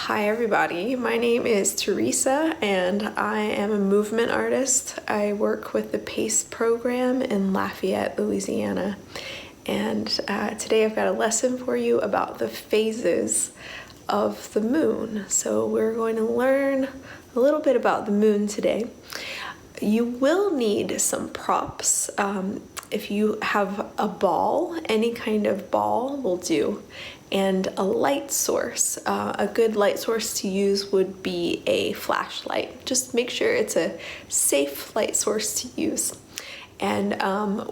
Hi everybody, my name is Theresa and I am a movement artist. I work with the PACE program in Lafayette, Louisiana. And today I've got a lesson for you about the phases of the moon. So we're going to learn a little bit about the moon today. You will need some props. If you have a ball, any kind of ball will do, and a light source. A good light source to use would be a flashlight. Just make sure it's a safe light source to use. And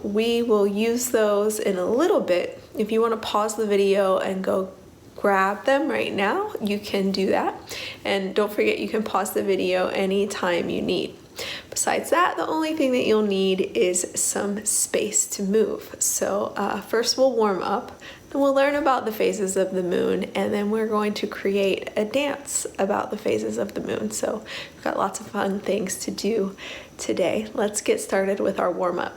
we will use those in a little bit. If you want to pause the video and go grab them right now, you can do that. And don't forget, you can pause the video anytime you need. Besides that, the only thing that you'll need is some space to move. So first we'll warm up, then we'll learn about the phases of the moon, and then we're going to create a dance about the phases of the moon. So we've got lots of fun things to do today. Let's get started with our warm up.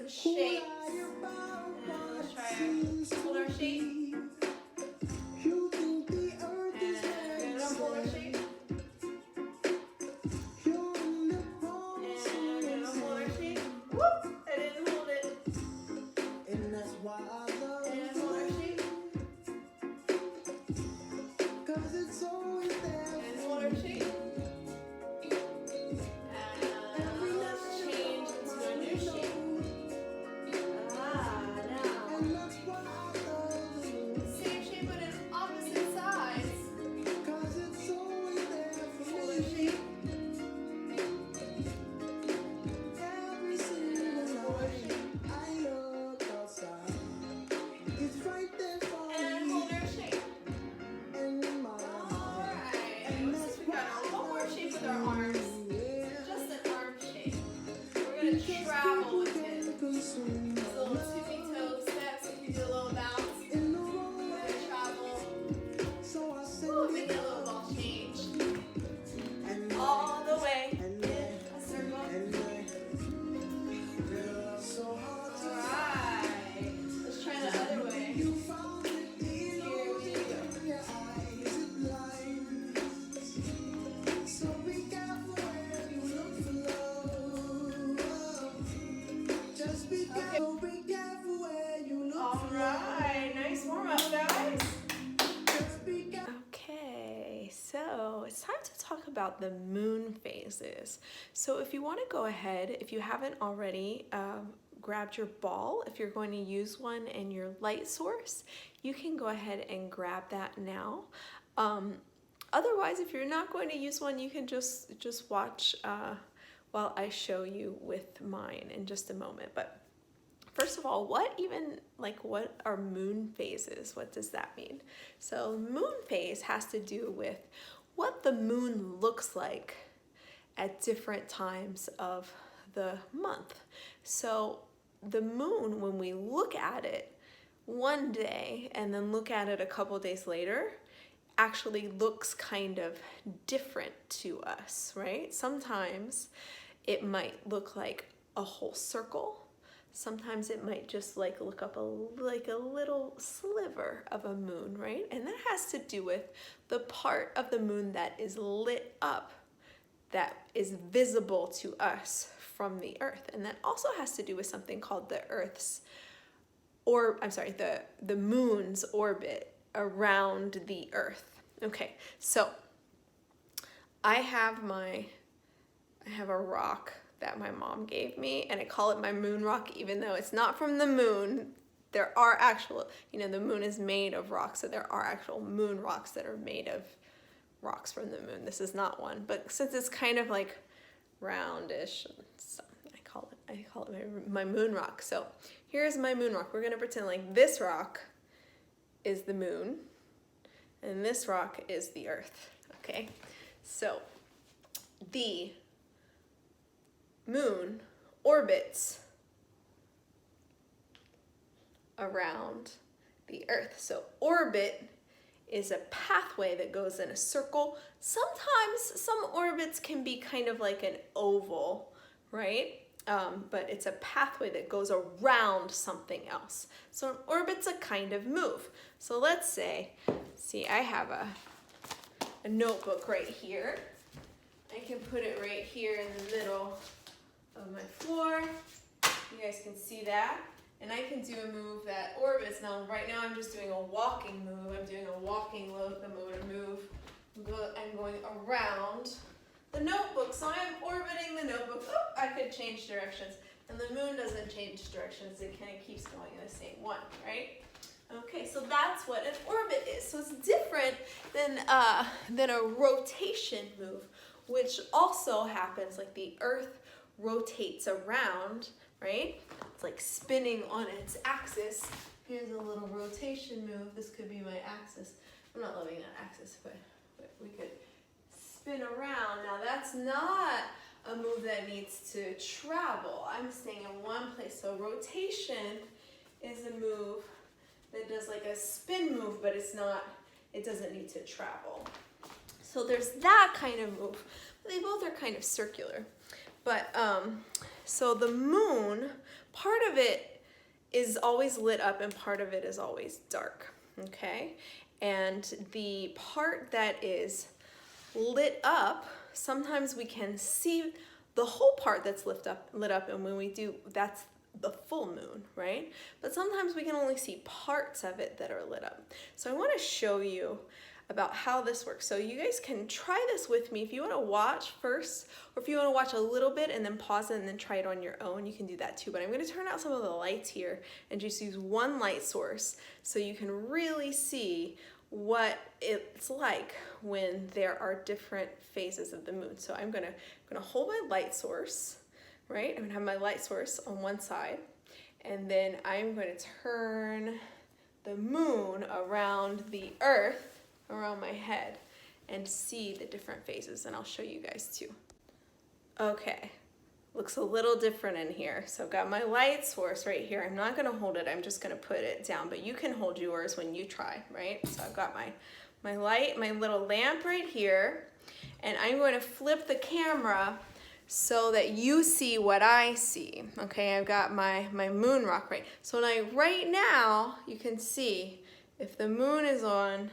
Shapes. And let's try hold our shape. And we're gonna hold our shape. And we're gonna hold our shape. Whoop! I didn't hold it. And hold our shape. I look outside. It's right there for And me. hold our shape. In my Alright, let's see if we got a little more shape with our arms. Just an arm shape. We're going to travel with it. Just a little tippy toe steps. If you do a little bounce, we're going to travel. So I send Ooh, make it a little ball change. All the way in a circle. Alright, let's try the other way. Here we go. So be careful where you look for love. Just be careful, be careful where you look for love. Alright, nice warm up, guys. Just be careful. Okay, so it's time to talk about the moon phases. So if you want to go ahead, if you haven't already grabbed your ball, if you're going to use one and your light source, you can go ahead and grab that now. Otherwise, if you're not going to use one, you can just watch while I show you with mine in just a moment. But first of all, what are moon phases? What does that mean? So moon phase has to do with what the moon looks like at different times of the month. So the moon, when we look at it one day and then look at it a couple days later, actually looks kind of different to us, right? Sometimes it might look like a whole circle. Sometimes it might just look up like a little sliver of a moon, right? And that has to do with the part of the moon that is lit up, that is visible to us from the earth. And that also has to do with something called the moon's orbit around the earth. Okay, so I have a rock that my mom gave me, and I call it my moon rock, even though it's not from the moon. There are actual, the moon is made of rocks, so there are actual moon rocks that are made of rocks from the moon. This is not one, but since it's kind of like roundish, so I call it my moon rock. So here's my moon rock. We're gonna pretend like this rock is the moon, and this rock is the earth, okay? So the moon orbits around the earth. So orbit is a pathway that goes in a circle. Sometimes some orbits can be kind of like an oval, right? But it's a pathway that goes around something else. So an orbit's a kind of move. So let's say, I have a notebook right here. I can put it right here in the middle of my floor. You guys can see that. And I can do a move that orbits. Now, right now I'm just doing a walking move. I'm doing a walking locomotor move. I'm going around the notebook. So I'm orbiting the notebook. Oh, I could change directions. And the moon doesn't change directions. It kind of keeps going in the same one, right? Okay, so that's what an orbit is. So it's different than a rotation move, which also happens, like the earth rotates around, right? It's like spinning on its axis. Here's a little rotation move. This could be my axis. I'm not loving that axis, but we could spin around. Now that's not a move that needs to travel. I'm staying in one place. So rotation is a move that does like a spin move, but it doesn't need to travel. So there's that kind of move. They both are kind of circular. But so the moon, part of it is always lit up and part of it is always dark, okay? And the part that is lit up, sometimes we can see the whole part that's lit up, and when we do, that's the full moon, right? But sometimes we can only see parts of it that are lit up. So I want to show you about how this works. So you guys can try this with me. If you want to watch first, or if you want to watch a little bit and then pause it and then try it on your own, you can do that too. But I'm going to turn out some of the lights here and just use one light source so you can really see what it's like when there are different phases of the moon. So I'm gonna hold my light source right? I'm gonna have my light source on one side, and then I'm going to turn the moon around the earth, around my head, and see the different phases, and I'll show you guys too. Okay, looks a little different in here. So I've got my light source right here. I'm not gonna hold it, I'm just gonna put it down, but you can hold yours when you try, right? So I've got my light, my little lamp right here, and I'm going to flip the camera so that you see what I see. Okay, I've got my moon rock right. So right now, you can see, if the moon is on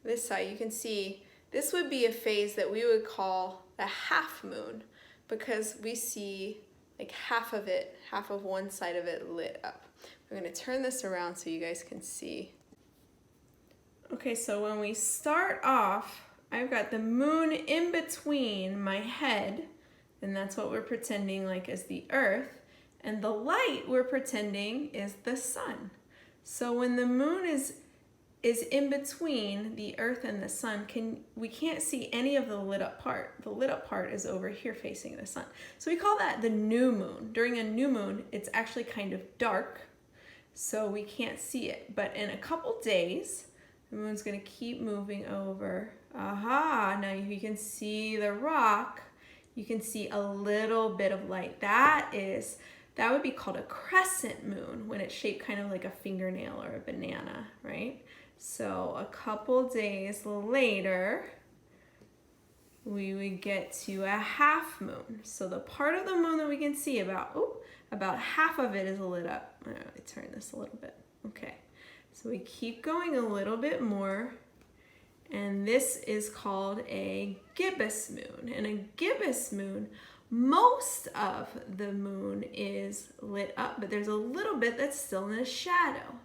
this side, you can see this would be a phase that we would call a half moon, because we see like half of it, half of one side of it lit up. I'm gonna turn this around so you guys can see. Okay, so when we start off, I've got the moon in between my head, and that's what we're pretending like is the earth, and the light we're pretending is the sun. So when the moon is in between the earth and the sun, we can't see any of the lit up part. The lit up part is over here facing the sun. So we call that the new moon. During a new moon, it's actually kind of dark, so we can't see it. But in a couple days, the moon's gonna keep moving over. Aha, now you can see the rock. You can see a little bit of light. That would be called a crescent moon, when it's shaped kind of like a fingernail or a banana, right? So a couple days later, we would get to a half moon. So the part of the moon that we can see, about half of it is lit up. Let me turn this a little bit. Okay, so we keep going a little bit more, and this is called a gibbous moon. And a gibbous moon, most of the moon is lit up, but there's a little bit that's still in the shadow.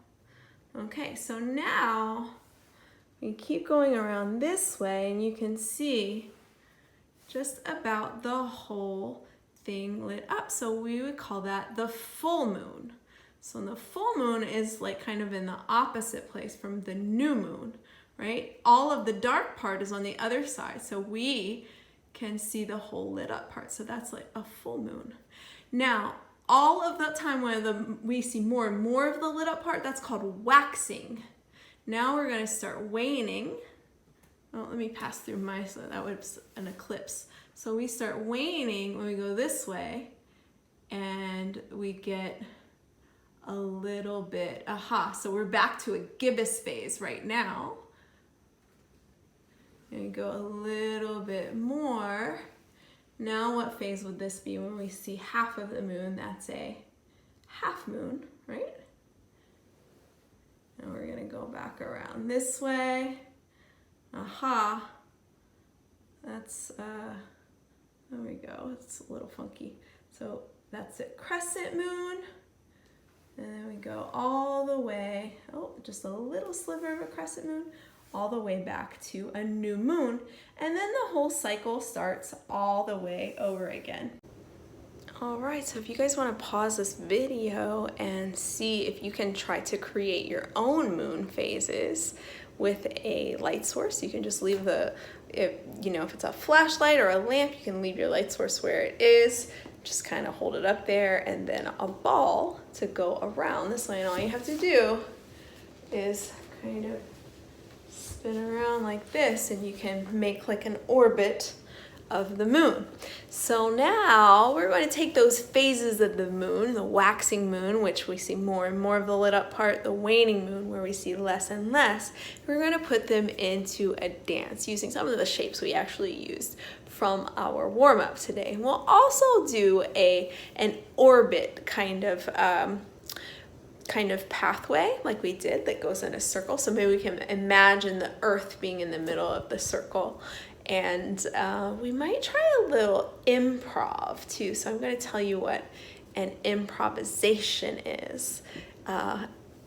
Okay, so now we keep going around this way, and you can see just about the whole thing lit up. So we would call that the full moon. So the full moon is like kind of in the opposite place from the new moon, right? All of the dark part is on the other side, so we can see the whole lit up part. So that's like a full moon. Now, all of the time when we see more and more of the lit up part, that's called waxing. Now we're gonna start waning. Oh, let me pass through so that was an eclipse. So we start waning when we go this way, and we get a little bit, so we're back to a gibbous phase right now. And we go a little bit more. Now what phase would this be when we see half of the moon? That's a half moon, right? And we're gonna go back around this way. That's, there we go, it's a little funky. So that's a crescent moon. And then we go all the way, just a little sliver of a crescent moon, all the way back to a new moon. And then the whole cycle starts all the way over again. All right, so if you guys want to pause this video and see if you can try to create your own moon phases with a light source, you can just leave if it's a flashlight or a lamp, you can leave your light source where it is. Just kind of hold it up there, and then a ball to go around this way. And all you have to do is kind of spin around like this, and you can make like an orbit of the moon. So now we're going to take those phases of the moon, the waxing moon, which we see more and more of the lit up part, the waning moon, where we see less and less. We're going to put them into a dance using some of the shapes we actually used from our warm-up today. And we'll also do an orbit kind of pathway like we did that goes in a circle. So maybe we can imagine the earth being in the middle of the circle. And we might try a little improv too. So I'm going to tell you what an improvisation is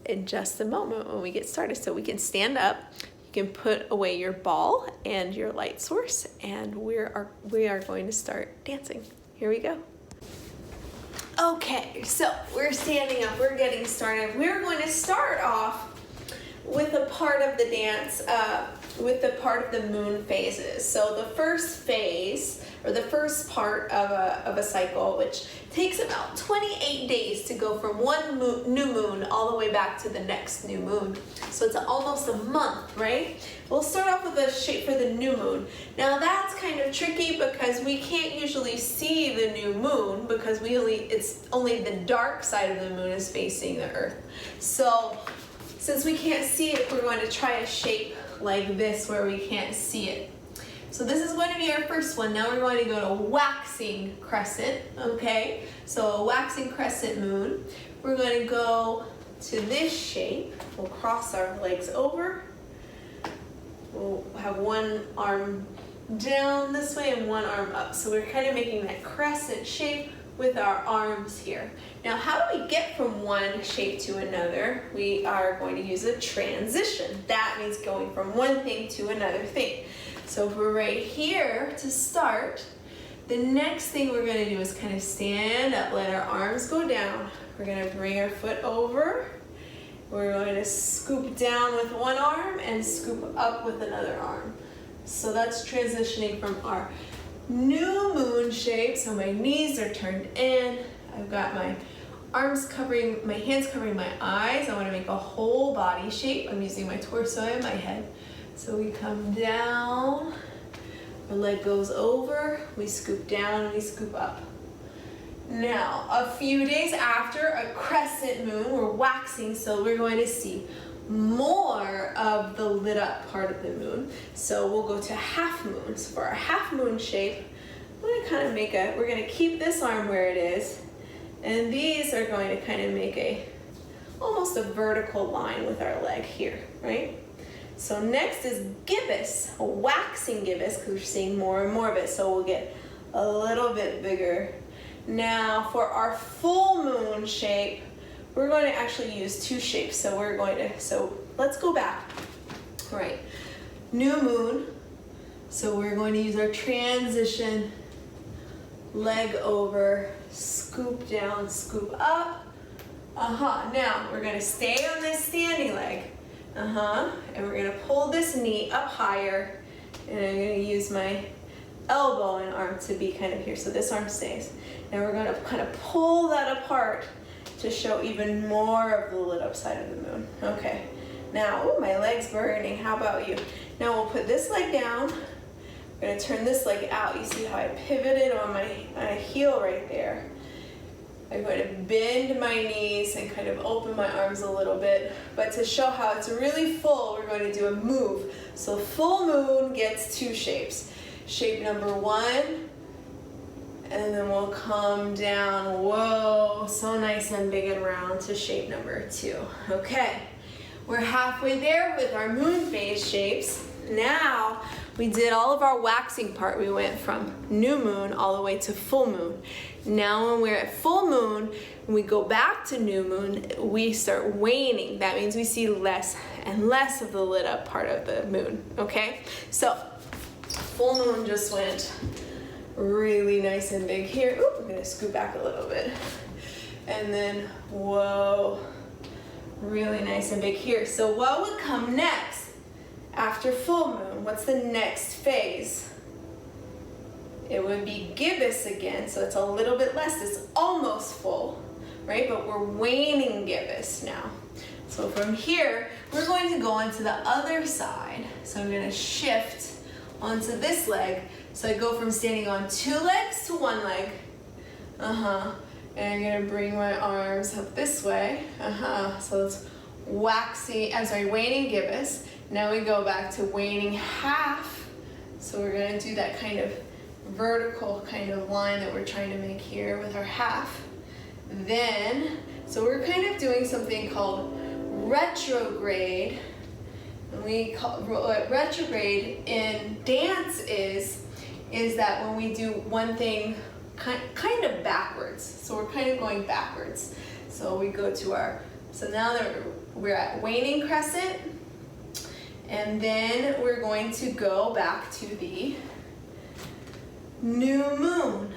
in just a moment when we get started. So we can stand up, you can put away your ball and your light source, and we are going to start dancing. Here we go. Okay, so we're standing up, we're getting started. We're going to start off with a part of the dance, with the part of the moon phases. So the first phase, or the first part of a cycle, which takes about 28 days to go from one new moon all the way back to the next new moon. So it's almost a month, right? We'll start off with a shape for the new moon. Now that's kind of tricky because we can't usually see the new moon because it's only the dark side of the moon is facing the earth. So since we can't see it, we're going to try a shape like this where we can't see it. So this is going to be our first one. Now we're going to go to waxing crescent, okay? So a waxing crescent moon. We're going to go to this shape. We'll cross our legs over. We'll have one arm down this way and one arm up. So we're kind of making that crescent shape with our arms here. Now, how do we get from one shape to another? We are going to use a transition. That means going from one thing to another thing. So if we're right here to start, the next thing we're going to do is kind of stand up, let our arms go down. We're going to bring our foot over. We're going to scoop down with one arm and scoop up with another arm. So that's transitioning from our new moon shape. So my knees are turned in. I've got my hands covering my eyes. I want to make a whole body shape. I'm using my torso and my head. So we come down, our leg goes over, we scoop down and we scoop up. Now, a few days after a crescent moon, we're waxing, so we're going to see more of the lit up part of the moon. So we'll go to half moon. So for our half moon shape, we're going to kind of we're going to keep this arm where it is, and these are going to kind of make almost a vertical line with our leg here, right? So next is gibbous, a waxing gibbous, because we're seeing more and more of it, so we'll get a little bit bigger. Now for our full moon shape, we're going to actually use two shapes. So let's go back. All right, new moon. So we're going to use our transition, leg over, scoop down, scoop up. Now we're going to stay on this standing leg. And we're gonna pull this knee up higher, and I'm gonna use my elbow and arm to be kind of here, so this arm stays. Now we're gonna kind of pull that apart to show even more of the lit up side of the moon. Okay, now, ooh, my leg's burning, how about you? Now we'll put this leg down, we're gonna turn this leg out. You see how I pivoted on my heel right there. I'm going to bend my knees and kind of open my arms a little bit. But to show how it's really full, we're going to do a move. So full moon gets two shapes. Shape number one, and then we'll come down, whoa, so nice and big and round, to shape number two. Okay, we're halfway there with our moon phase shapes. Now, we did all of our waxing part. We went from new moon all the way to full moon. Now when we're at full moon, when we go back to new moon, we start waning. That means we see less and less of the lit up part of the moon, okay? So full moon just went really nice and big here. Ooh, I'm gonna scoot back a little bit. And then, whoa, really nice and big here. So what would come next after full moon? What's the next phase? It would be gibbous again, so it's a little bit less. It's almost full, right? But we're waning gibbous now. So from here, we're going to go onto the other side. So I'm going to shift onto this leg. So I go from standing on two legs to one leg. And I'm going to bring my arms up this way. So it's waning gibbous. Now we go back to waning half. So we're going to do that kind of vertical kind of line that we're trying to make here with our half. Then, so we're kind of doing something called retrograde. And we call what retrograde in dance is that when we do one thing kind of backwards. So we're kind of going backwards. So we go to so now that we're at waning crescent, and then we're going to go back to the new moon.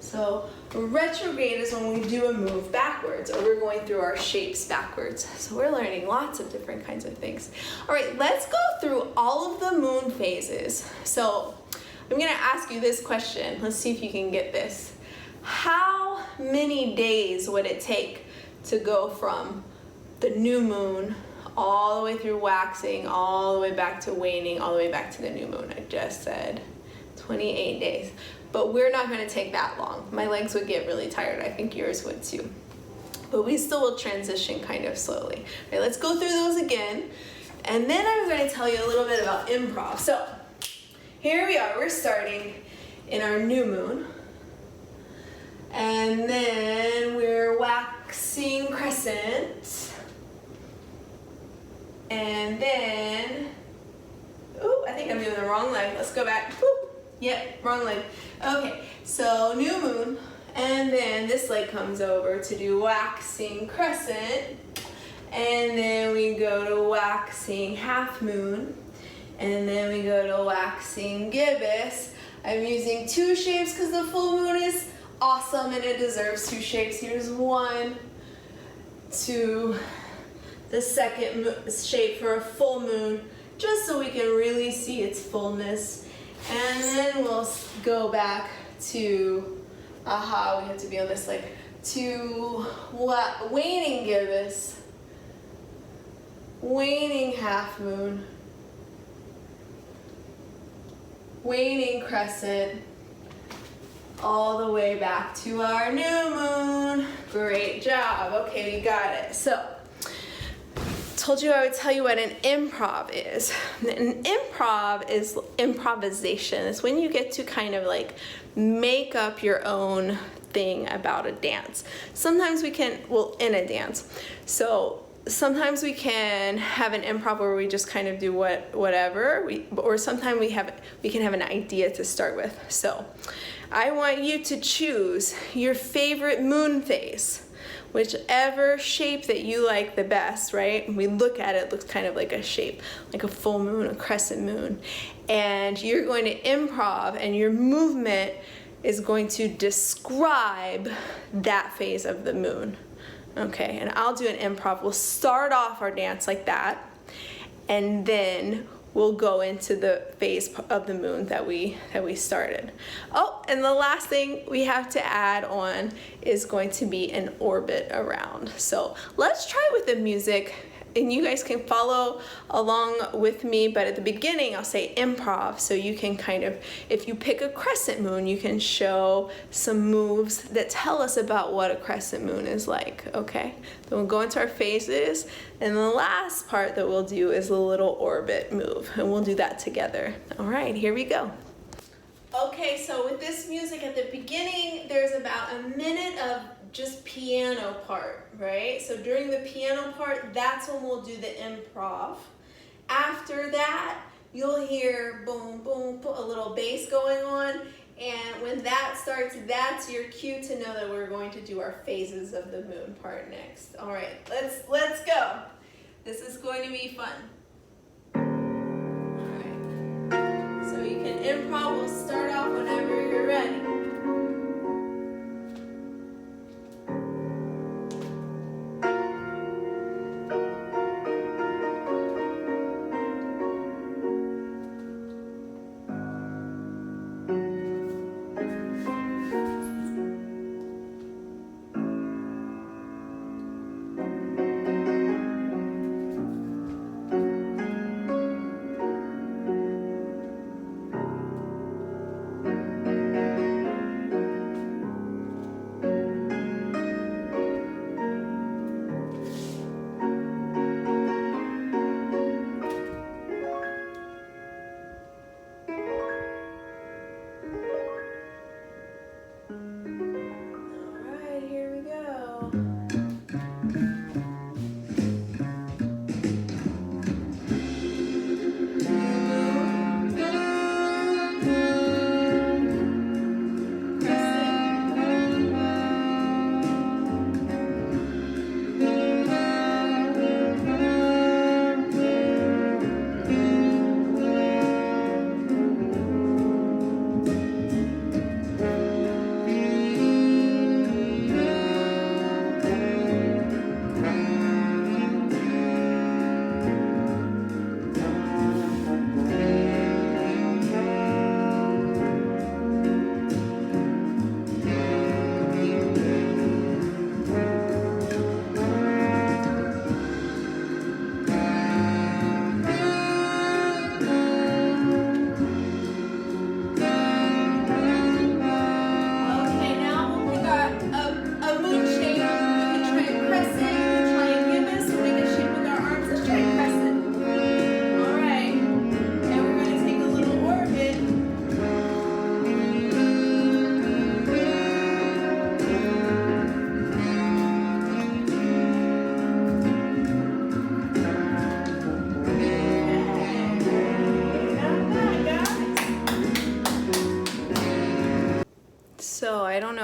So retrograde is when we do a move backwards, or we're going through our shapes backwards. So we're learning lots of different kinds of things. All right, let's go through all of the moon phases. So I'm gonna ask you this question. Let's see if you can get this. How many days would it take to go from the new moon all the way through waxing, all the way back to waning, all the way back to the new moon? I just said 28 days. But we're not going to take that long. My legs would get really tired. I think yours would too. But we still will transition kind of slowly. All right, let's go through those again. And then I'm going to tell you a little bit about improv. So here we are. We're starting in our new moon. And then we're waxing crescent. And then, I think I'm doing the wrong leg. Let's go back. Yep, wrong leg. Okay, so new moon, and then this leg comes over to do waxing crescent, and then we go to waxing half moon, and then we go to waxing gibbous. I'm using two shapes because the full moon is awesome and it deserves two shapes. Here's one, two, the second shape for a full moon, just so we can really see its fullness. And then we'll go back to, we have to be on this leg, to waning gibbous, waning half moon, waning crescent, all the way back to our new moon. Great job. Okay, we got it. So, told you I would tell you what an improv is. An improv is improvisation. It's when you get to kind of like make up your own thing about a dance. Sometimes we can, in a dance. So sometimes we can have an improv where we just kind of do whatever, or sometimes we can have an idea to start with. So I want you to choose your favorite moon phase. Whichever shape that you like the best, right? We look at it, it looks kind of like a shape, like a full moon, a crescent moon. And you're going to improv, and your movement is going to describe that phase of the moon. Okay, and I'll do an improv. We'll start off our dance like that, and then we'll go into the phase of the moon that we started. Oh, and the last thing we have to add on is going to be an orbit around. So let's try with the music, and you guys can follow along with me, but at the beginning I'll say improv, so you can kind of, if you pick a crescent moon, you can show some moves that tell us about what a crescent moon is like, okay? Then we'll go into our phases, and the last part that we'll do is a little orbit move, and we'll do that together. All right, here we go. Okay, so with this music at the beginning, there's about a minute of just piano part, right? So during the piano part, that's when we'll do the improv. After that, you'll hear boom, boom, boom, a little bass going on. And when that starts, that's your cue to know that we're going to do our phases of the moon part next. All right, let's go. This is going to be fun. All right, so you can improv. We'll start off whenever you're ready.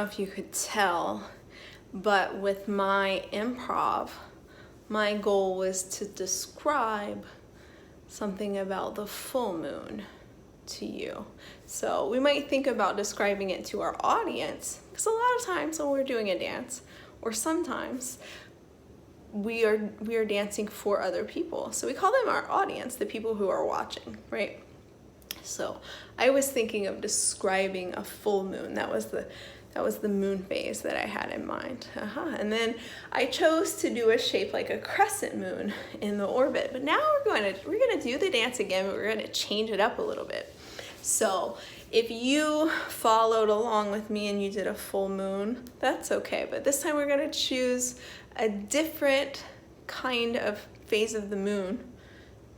know if you could tell, but with my improv, my goal was to describe something about the full moon to you. So we might think about describing it to our audience, because a lot of times when we're doing a dance, or sometimes we are dancing for other people. So we call them our audience, the people who are watching, right? So I was thinking of describing a full moon. That was the moon phase that I had in mind. And then I chose to do a shape like a crescent moon in the orbit. But now we're gonna do the dance again, but we're gonna change it up a little bit. So if you followed along with me and you did a full moon, that's okay. But this time we're gonna choose a different kind of phase of the moon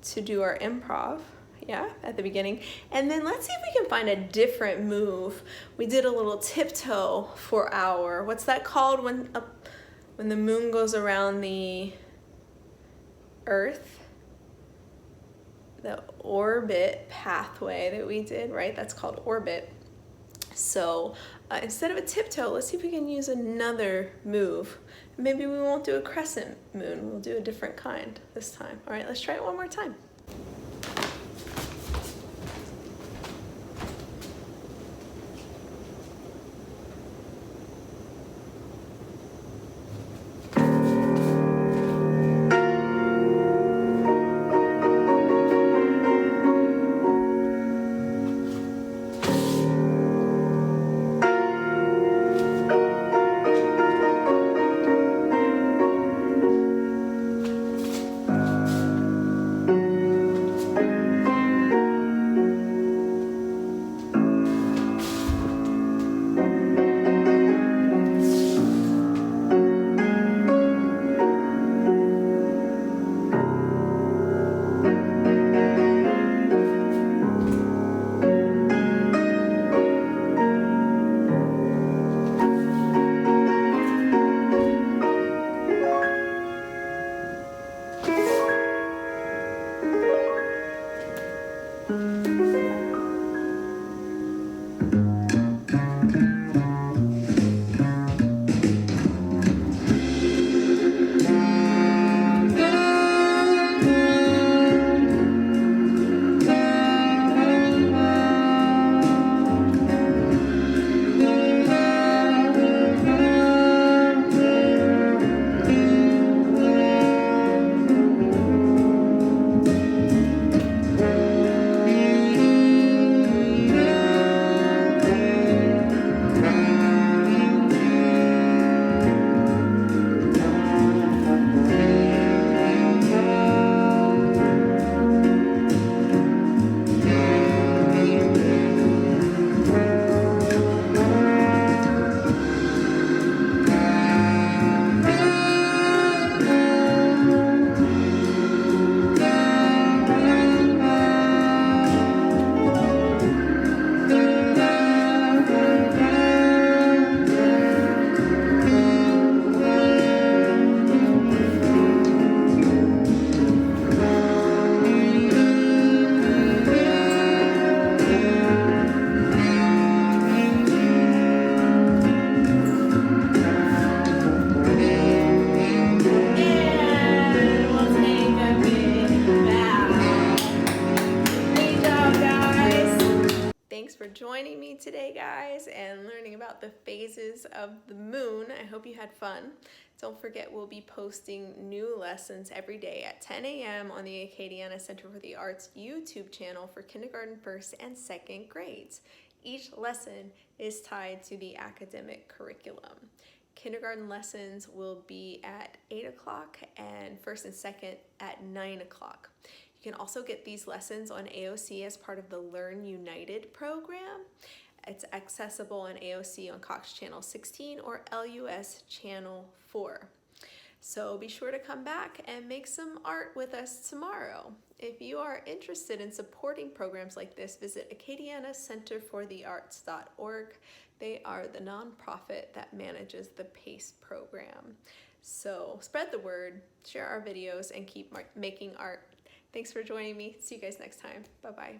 to do our improv. Yeah, at the beginning. And then let's see if we can find a different move. We did a little tiptoe for our, what's that called when the moon goes around the earth? The orbit pathway that we did, right? That's called orbit. So instead of a tiptoe, let's see if we can use another move. Maybe we won't do a crescent moon. We'll do a different kind this time. All right, let's try it one more time. Thanks for joining me today, guys, and learning about the phases of the moon. I hope you had fun. Don't forget, we'll be posting new lessons every day at 10 a.m. on the Acadiana Center for the Arts YouTube channel for kindergarten, first, and second grades. Each lesson is tied to the academic curriculum. Kindergarten lessons will be at 8 o'clock and first and second at 9 o'clock. You can also get these lessons on AOC as part of the Learn United program. It's accessible on AOC on Cox Channel 16 or LUS Channel 4. So be sure to come back and make some art with us tomorrow. If you are interested in supporting programs like this, visit acadianacenterforthearts.org. They are the nonprofit that manages the PACE program. So spread the word, share our videos, and keep making art. Thanks for joining me. See you guys next time. Bye-bye.